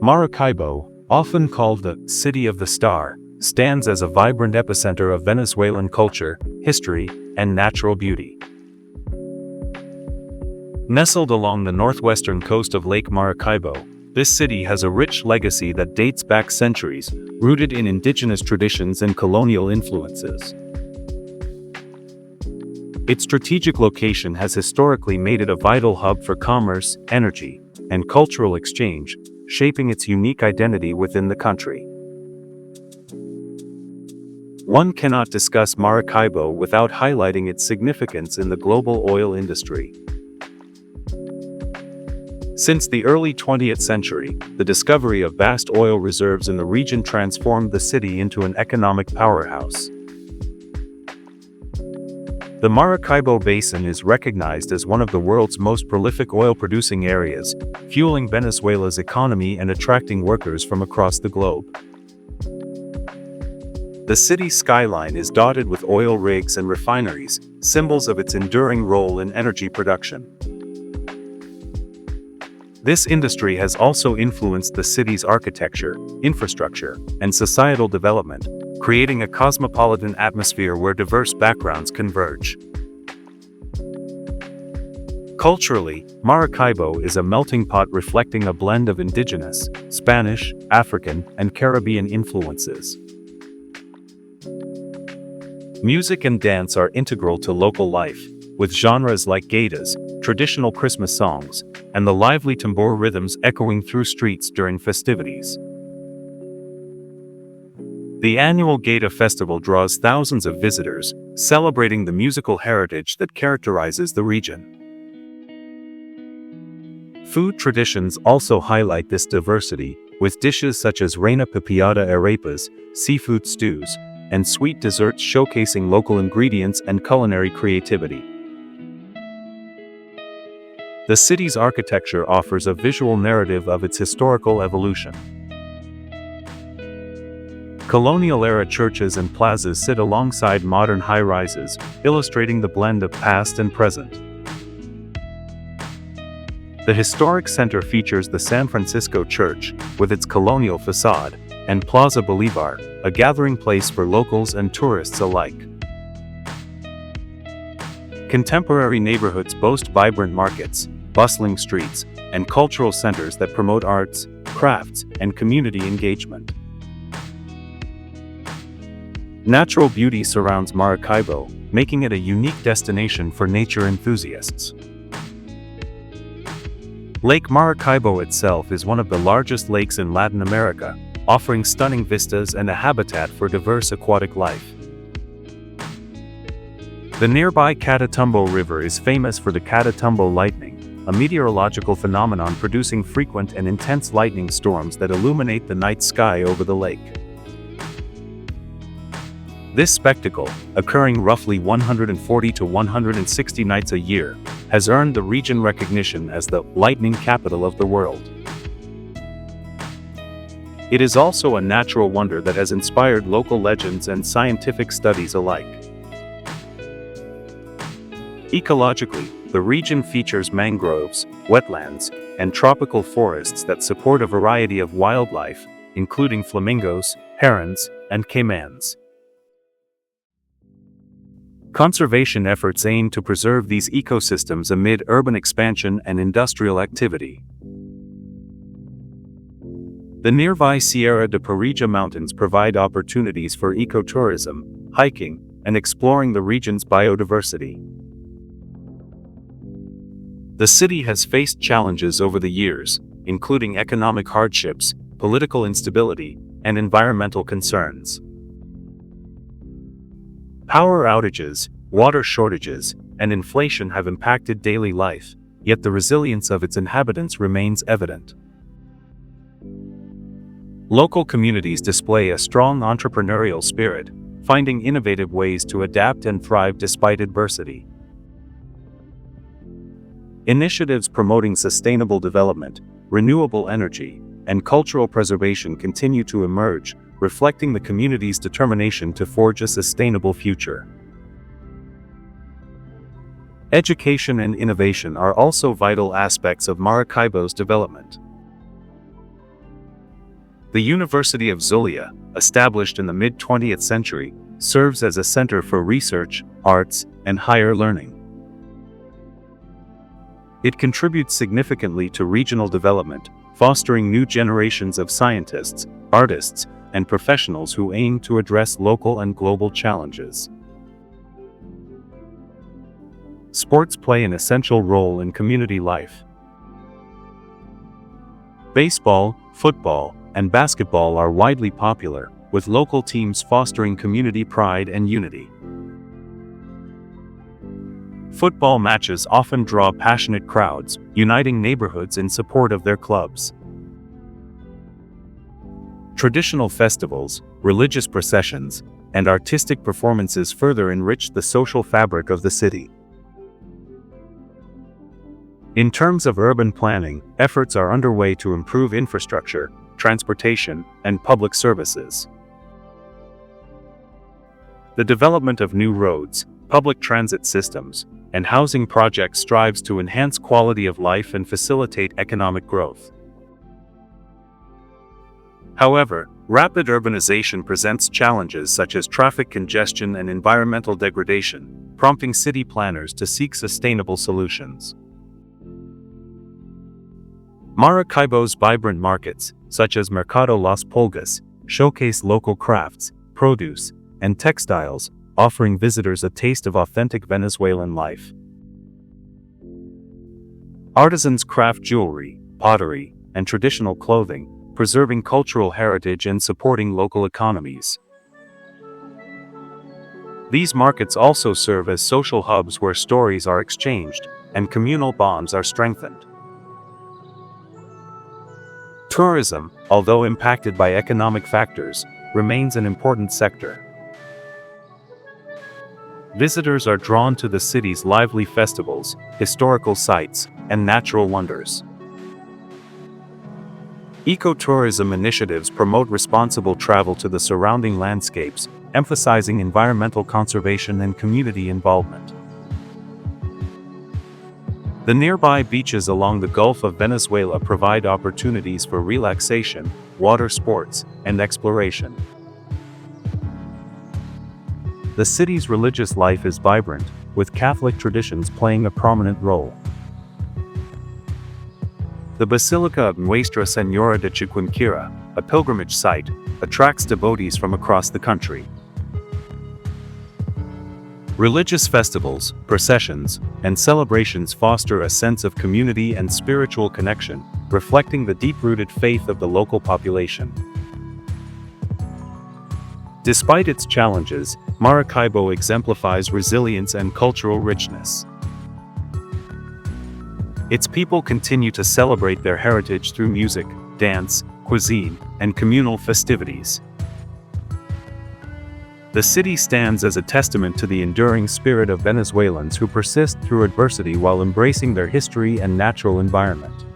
Maracaibo, often called the City of the Star, stands as a vibrant epicenter of Venezuelan culture, history, and natural beauty. Nestled along the northwestern coast of Lake Maracaibo, this city has a rich legacy that dates back centuries, rooted in indigenous traditions and colonial influences. Its strategic location has historically made it a vital hub for commerce, energy, and cultural exchange, shaping its unique identity within the country. One cannot discuss Maracaibo without highlighting its significance in the global oil industry. Since the early 20th century, the discovery of vast oil reserves in the region transformed the city into an economic powerhouse. The Maracaibo Basin is recognized as one of the world's most prolific oil-producing areas, fueling Venezuela's economy and attracting workers from across the globe. The city's skyline is dotted with oil rigs and refineries, symbols of its enduring role in energy production. This industry has also influenced the city's architecture, infrastructure, and societal development, creating a cosmopolitan atmosphere where diverse backgrounds converge. Culturally, Maracaibo is a melting pot reflecting a blend of indigenous, Spanish, African, and Caribbean influences. Music and dance are integral to local life, with genres like gaitas, traditional Christmas songs, and the lively tambour rhythms echoing through streets during festivities. The annual Gaita Festival draws thousands of visitors, celebrating the musical heritage that characterizes the region. Food traditions also highlight this diversity, with dishes such as reina pepiada arepas, seafood stews, and sweet desserts showcasing local ingredients and culinary creativity. The city's architecture offers a visual narrative of its historical evolution. Colonial-era churches and plazas sit alongside modern high-rises, illustrating the blend of past and present. The historic center features the San Francisco Church, with its colonial facade, and Plaza Bolivar, a gathering place for locals and tourists alike. Contemporary neighborhoods boast vibrant markets, bustling streets, and cultural centers that promote arts, crafts, and community engagement. Natural beauty surrounds Maracaibo, making it a unique destination for nature enthusiasts. Lake Maracaibo itself is one of the largest lakes in Latin America, offering stunning vistas and a habitat for diverse aquatic life. The nearby Catatumbo River is famous for the Catatumbo lightning, a meteorological phenomenon producing frequent and intense lightning storms that illuminate the night sky over the lake. This spectacle, occurring roughly 140 to 160 nights a year, has earned the region recognition as the lightning capital of the world. It is also a natural wonder that has inspired local legends and scientific studies alike. Ecologically, the region features mangroves, wetlands, and tropical forests that support a variety of wildlife, including flamingos, herons, and caimans. Conservation efforts aim to preserve these ecosystems amid urban expansion and industrial activity. The nearby Sierra de Parilla Mountains provide opportunities for ecotourism, hiking, and exploring the region's biodiversity. The city has faced challenges over the years, including economic hardships, political instability, and environmental concerns. Power outages, water shortages, and inflation have impacted daily life, yet the resilience of its inhabitants remains evident. Local communities display a strong entrepreneurial spirit, finding innovative ways to adapt and thrive despite adversity. Initiatives promoting sustainable development, renewable energy, and cultural preservation continue to emerge, reflecting the community's determination to forge a sustainable future. Education and innovation are also vital aspects of Maracaibo's development. The University of Zulia, established in the mid-20th century, serves as a center for research, arts, and higher learning. It contributes significantly to regional development, fostering new generations of scientists, artists, and professionals who aim to address local and global challenges. Sports play an essential role in community life. Baseball, football, and basketball are widely popular, with local teams fostering community pride and unity. Football matches often draw passionate crowds, uniting neighborhoods in support of their clubs. Traditional festivals, religious processions, and artistic performances further enrich the social fabric of the city. In terms of urban planning, efforts are underway to improve infrastructure, transportation, and public services. The development of new roads, public transit systems, and housing projects strives to enhance quality of life and facilitate economic growth. However, rapid urbanization presents challenges such as traffic congestion and environmental degradation, prompting city planners to seek sustainable solutions. Maracaibo's vibrant markets, such as Mercado Las Pulgas, showcase local crafts, produce, and textiles, offering visitors a taste of authentic Venezuelan life. Artisans craft jewelry, pottery, and traditional clothing, preserving cultural heritage and supporting local economies. These markets also serve as social hubs where stories are exchanged and communal bonds are strengthened. Tourism, although impacted by economic factors, remains an important sector. Visitors are drawn to the city's lively festivals, historical sites, and natural wonders. Ecotourism initiatives promote responsible travel to the surrounding landscapes, emphasizing environmental conservation and community involvement. The nearby beaches along the Gulf of Venezuela provide opportunities for relaxation, water sports, and exploration. The city's religious life is vibrant, with Catholic traditions playing a prominent role. The Basilica of Nuestra Señora de Chiquinquirá, a pilgrimage site, attracts devotees from across the country. Religious festivals, processions, and celebrations foster a sense of community and spiritual connection, reflecting the deep-rooted faith of the local population. Despite its challenges, Maracaibo exemplifies resilience and cultural richness. Its people continue to celebrate their heritage through music, dance, cuisine, and communal festivities. The city stands as a testament to the enduring spirit of Venezuelans who persist through adversity while embracing their history and natural environment.